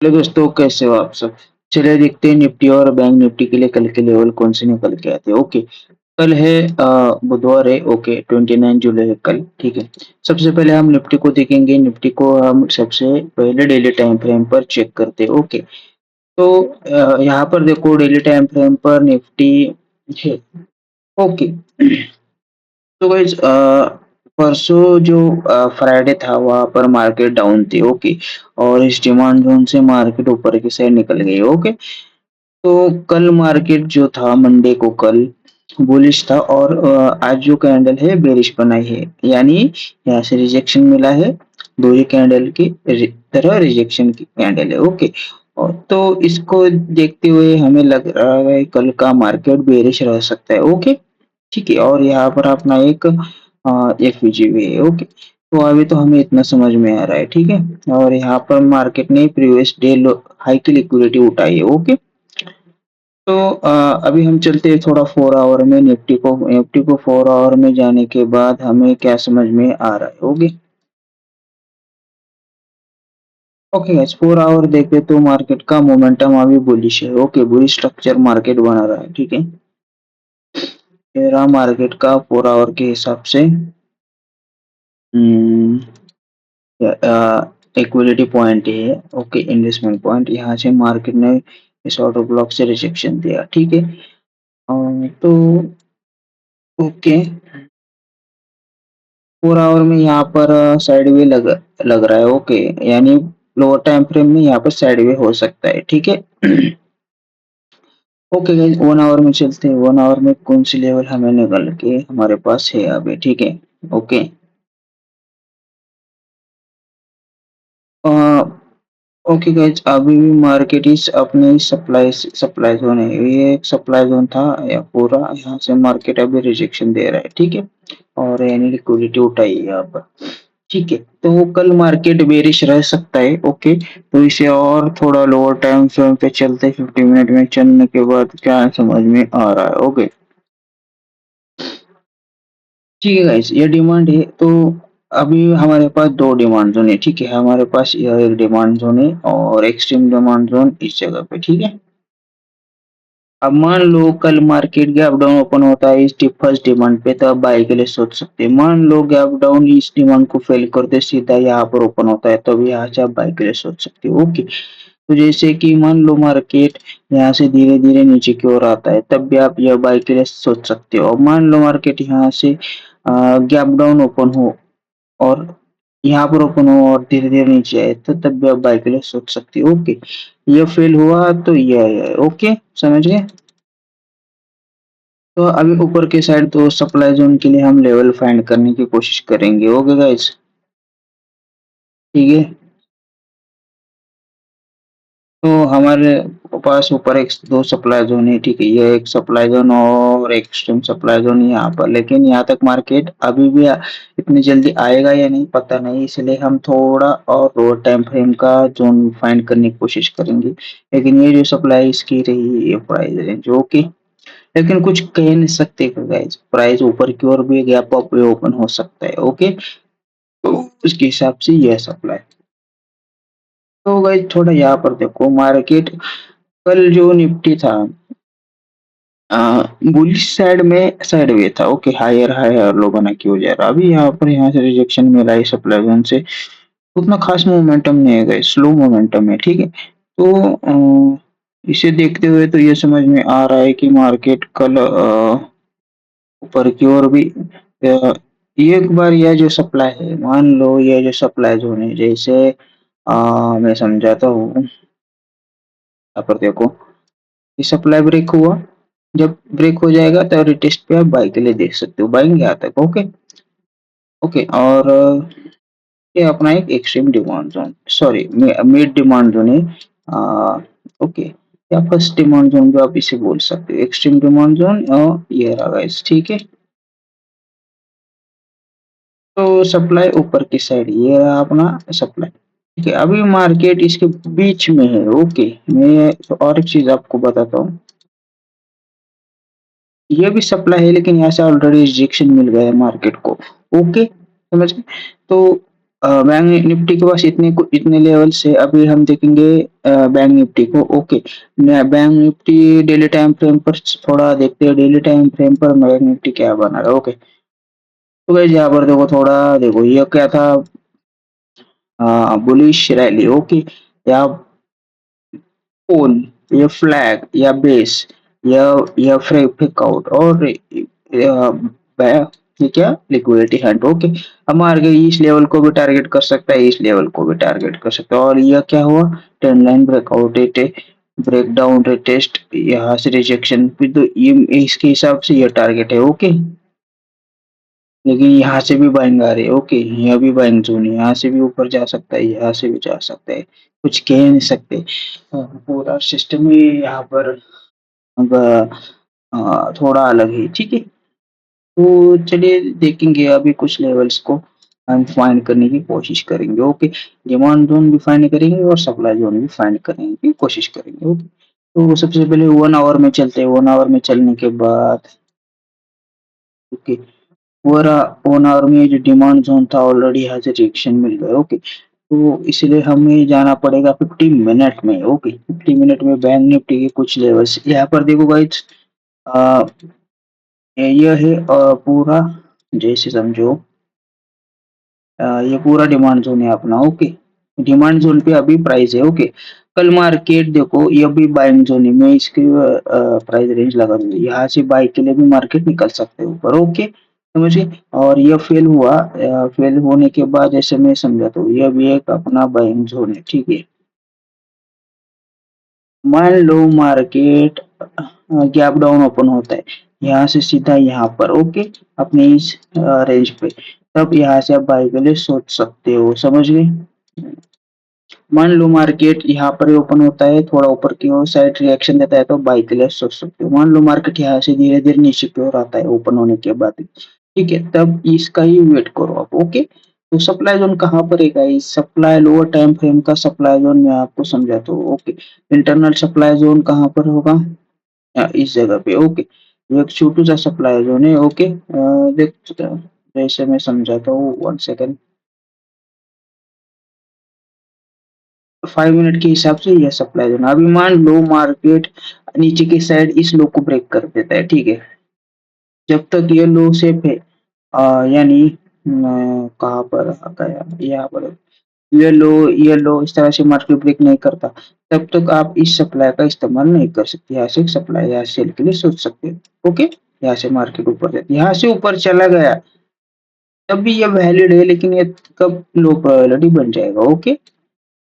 Hello दोस्तों, कैसे हो आप सब? चलिए देखते हैं निफ्टी और बैंक निफ्टी के लिए कल के लेवल कौन से निकल के आते हैं। ओके, कल है बुधवार है। ओके, 29 जुलाई है कल। ठीक है, सबसे पहले हम निफ्टी को देखेंगे। निफ्टी को हम सबसे पहले डेली टाइम फ्रेम पर चेक करते हैं। ओके, तो यहाँ पर देखो डेली टाइम फ्रेम पर निफ्टी है। ओके, तो गाइस परसों जो फ्राइडे था वहाँ पर मार्केट डाउन थी। ओके, और इस डिमांड जोन से मार्केट ऊपर की साइड निकल गई। ओके, तो कल मार्केट जो था मंडे को कल बुलिश था और आज जो कैंडल है बेरिश बनाई है, यानी यहाँ से रिजेक्शन मिला है। दो ही कैंडल की तरह रिजेक्शन की कैंडल है। ओके, और तो इसको देखते हुए हमें लग रहा है कल का मार्केट बेरिश रह सकता है। ओके, ठीक है, और यहाँ पर अपना एक एफवीजी भी है। ओके, तो अभी तो हमें इतना समझ में आ रहा है। ठीक है, और यहाँ पर मार्केट ने प्रीवियस डे हाई की लिक्विडिटी उठाई है। ओके, तो अभी हम चलते हैं थोड़ा 4 आवर में निफ्टी को 4 आवर में जाने के बाद हमें क्या समझ में आ रहा है। ओके, ओके गाइस, 4 आवर देखे तो मार्केट का मोमेंटम अभी बुलिश है। ओके, बुलिश स्ट्रक्चर मार्केट बना रहा है। ठीक है, ये रहा मार्केट का 4 आवर के हिसाब से इक्विलिटी पॉइंट है। ओके, इन्वेस्टमेंट पॉइंट, यहाँ से मार्केट ने इस ऑर्डर ब्लॉक से रिजेक्शन दिया। ठीक है, तो ओके, 4 आवर में यहाँ पर साइडवे लग लग रहा है। ओके, यानी लोअर टाइम फ्रेम में यहाँ पर साइडवे हो सकता है। ठीक है, ओके गाइस, 1 आवर में चलते हैं। 1 आवर में कौन सी लेवल हमें निकल के हमारे पास है अभी। ठीक है, ओके, अ, ओके गाइस, अभी भी मार्केट इस अपने सप्लाई सप्लाई जोन है। ये एक सप्लाई जोन था या पूरा, यहाँ से मार्केट अभी रिजेक्शन दे रहा है। ठीक है, और यानी लिक्विडिटी उठाई है यहाँ पर। ठीक है, तो कल मार्केट बेरिश रह सकता है। ओके, तो इसे और थोड़ा लोअर टाइम फ्रेम पे चलते 50 मिनट में चलने के बाद क्या समझ में आ रहा है। ओके, ठीक है गाइस, ये डिमांड है। तो अभी हमारे पास दो डिमांड जोन है। ठीक है, हमारे पास यह एक डिमांड जोन है और एक्सट्रीम डिमांड जोन इस जगह पे। ठीक है, अब मान लो कल मार्केट गैप डाउन ओपन होता है इस फर्स्ट डिमांड पे, तो आप बाय के लिए सोच सकते हैं। मान लो गैप डाउन इस डिमांड को फेल करते सीधा यहाँ पर ओपन होता है, तो यहाँ से आप बाय के लिए सोच सकते हो। ओके, तो जैसे कि मान लो मार्केट यहाँ से धीरे धीरे नीचे की ओर आता है, तब भी आप यह बाय के लिए सोच सकते हो। और मान लो मार्केट यहाँ से गैप डाउन ओपन हो और यहाँ पर ओपन हो और धीरे धीरे नीचे आए, तो तब भी आप बाय के लिए सोच सकते हो। ओके, ये फेल हुआ तो यह है। ओके, समझ गए? तो अभी ऊपर की साइड तो सप्लाई जोन के लिए हम लेवल फाइंड करने की कोशिश करेंगे। ओके गाइस, ठीक है, तो हमारे पास ऊपर एक दो सप्लाई जोन है। ठीक है, ये एक सप्लाई जोन और एक एक्सट्रीम सप्लाई जोन यहाँ पर, लेकिन यहाँ तक मार्केट अभी भी इतनी जल्दी आएगा या नहीं पता नहीं, इसलिए हम थोड़ा और लोअर टाइम फ्रेम का जोन फाइंड करने की कोशिश करेंगे। लेकिन ये जो सप्लाई इसकी रही ये प्राइस रेंज। ओके, लेकिन कुछ कह नहीं सकते गाइस, प्राइस ऊपर की ओर भी गैप अप ओपन हो सकता है। ओके, तो उसके हिसाब से यह सप्लाई। तो गाइस थोड़ा यहाँ पर देखो मार्केट कल जो निफ्टी था बुलिश साइड में साइडवे था। ओके, हायर हायर लो बना के हो जा रहा। अभी यहाँ से रिजेक्शन मिला है सप्लाई जोन से, उतना खास मोमेंटम नहीं है गाइस, स्लो मोमेंटम है। ठीक है, तो इसे देखते हुए तो ये समझ में आ रहा है कि मार्केट कल ऊपर की ओर भी अ, एक बार यह जो सप्लाई है, मान लो ये जो सप्लाई जोन है, जैसे मैं समझाता हूँ। यहाँ पर देखो, ये सप्लाई ब्रेक हुआ, जब ब्रेक हो जाएगा तो रिटेस्ट पे आप बाय के लिए देख सकते हो। बाइंग यहाँ तक। ओके, ओके, और ये अपना एक extreme demand zone, sorry mid demand zone है। ओके, या फर्स्ट डिमांड जोन भी आप इसे बोल सकते हो, एक्सट्रीम डिमांड जोन। और ये रहा गाइस। ठीक है, तो सप्लाई ऊपर की साइड ये रहा अपना सप्लाई। ठीक है, अभी मार्केट इसके बीच में है। ओके, मैं और एक चीज आपको बताता हूँ, ये भी सप्लाई है लेकिन यहाँ से ऑलरेडी रिजेक्शन मिल गया है मार्केट को। ओके, समझ गए? तो बैंक निफ्टी के पास इतने लेवल्स है। अभी हम देखेंगे बैंक निफ्टी को। Okay, bank Nifty daily time frame पर थोड़ा देखते हैं। डेली टाइम फ्रेम पर बैंक निफ्टी क्या बना रहा है। ओके, तो गाइस यहाँ पर देखो, थोड़ा देखो ये क्या था, बुलिश रैली। ओके, या पोल, या फ्लैग, या बेस, या फेक आउट, और ये क्या, लिक्विडिटी हंट। ओके, हमारे आगे इस लेवल को भी टारगेट कर सकता है, इस लेवल को भी टारगेट कर सकता है। और यह क्या हुआ, trend line breakout, break down test, यहाँ से रिजेक्शन, फिर तो ये इसके हिसाब से ये टारगेट है। ओके, लेकिन यहाँ से भी बाइंग आ रही है। ओके, यहाँ भी बाइंग जोन है, यहाँ से भी ऊपर जा सकता है, यहाँ से भी जा सकता है, कुछ कह नहीं सकते। पूरा सिस्टम ही यहाँ पर अब थोड़ा अलग है। ठीक है, तो चलिए देखेंगे अभी कुछ लेवल्स को हम फाइंड करने की कोशिश करेंगे। ओके, डिमांड जोन भी फाइंड करेंगे और सप्लाई जोन भी फाइंड करने की कोशिश करेंगे। ओके, तो सबसे पहले 1 आवर में चलते हैं। 1 आवर में चलने के बाद, ओके, पूरा 1 आवर में जो डिमांड जोन था ऑलरेडी यहाँ से रिएक्शन मिल गया। ओके, तो इसलिए हमें जाना पड़ेगा 50 मिनट में। ओके, 50 मिनट में बैंक निफ्टी के कुछ लेवल्स यहाँ पर देखो गाइस। यह है पूरा, जैसे समझो ये पूरा डिमांड जोन है अपना। ओके, डिमांड जोन पे अभी प्राइस है। ओके, कल मार्केट देखो ये भी बाइंग जोन है। मैं इसकी प्राइस रेंज लगा दूंगी, यहाँ से बाई के लिए भी मार्केट निकल सकते हैं ऊपर। ओके, समझिए। और ये फेल हुआ, फेल होने के बाद जैसे मैं समझा, तो यह भी एक अपना बाइंग जोन है। ठीक है, मान लो मार्केट गैप डाउन ओपन होता है यहाँ से सीधा यहाँ पर। ओके, अपने इस रेंज पे, तब यहाँ से आप बाई के लिए सोच सकते हो। समझ गए। मान लो मार्केट यहाँ पर ही ओपन होता है, थोड़ा ऊपर की ओर साइड रिएक्शन देता है, तो बाई के लिए सोच सकते हो। मान लो मार्केट यहाँ से धीरे धीरे नीचे की ओर आता है ओपन होने के बाद, ठीक है, तब इसका ही वेट करो आप। ओके, तो सप्लाई जोन कहाँ पर है guys, supply lower time frame का सप्लाई जोन मैं आपको समझाता हूँ। ओके, इंटरनल सप्लाई जोन कहाँ पर होगा, इस जगह पे। ओके, एक छोटू सा सप्लाई जोन है। ओके, देख, जैसे मैं समझाता हूँ, 1 सेकेंड, 5 मिनट के हिसाब से यह सप्लाई जोन। अभी मान लो मार्केट नीचे की साइड इस लो को ब्रेक कर देता है। ठीक है, जब तक ये लो सेफ है, यानी कहाँ पर आ गया, यहाँ पर ये लो इस तरह से मार्केट ब्रेक नहीं करता, तब तक आप इस सप्लाई का इस्तेमाल नहीं कर सकते। यहाँ से सप्लाई या सेल के लिए सोच सकते हो। ओके, यहाँ से मार्केट ऊपर जाती है, यहाँ से ऊपर चला गया तब भी ये वैलिड है, लेकिन ये कब लो प्रोबेबिलिटी बन जाएगा। ओके,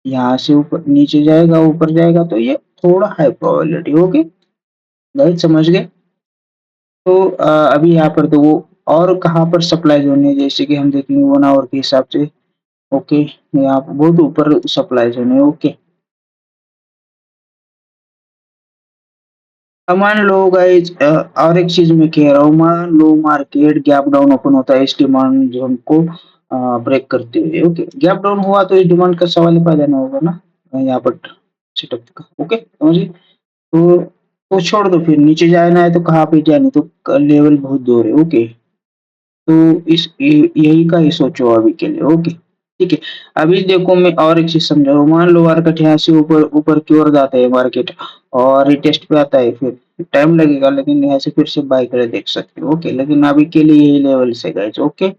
यहाँ से ऊपर नीचे जाएगा, ऊपर जाएगा, तो ये थोड़ा हाई प्रोबेबिलिटी। ओके गाइस, समझ गए। तो अभी यहाँ पर तो वो, और कहाँ पर सप्लाई जोन है, जैसे कि हम देखेंगे 1 आवर के हिसाब से। ओके, यहाँ पर बहुत ऊपर सप्लाई जोन है। ओके, अब मान लो गाइस, और एक चीज मैं कह रहा हूँ, मान लो मार्केट गैप डाउन ओपन होता है इस डिमांड जोन को ब्रेक करते हुए। ओके, गैप डाउन हुआ तो इस डिमांड का सवाल ही पैदा नहीं होगा ना, यहाँ पर सेटअप का। ओके, समझिए। तो छोड़ दो, फिर नीचे जाना है तो कहाँ पे जाने, तो लेवल बहुत दूर है। ओके, तो यही का ही सोचो अभी के लिए। ओके, ठीक है। अभी देखो मैं और एक चीज समझा रहा हूँ। मान लो मार्केट यहाँ से ऊपर ऊपर की ओर जाता है मार्केट, और रिटेस्ट पे आता है, फिर टाइम लगेगा, लेकिन यहाँ से फिर से बाय करे देख सकते हो। ओके, लेकिन अभी के लिए यही लेवल से गाइस। ओके,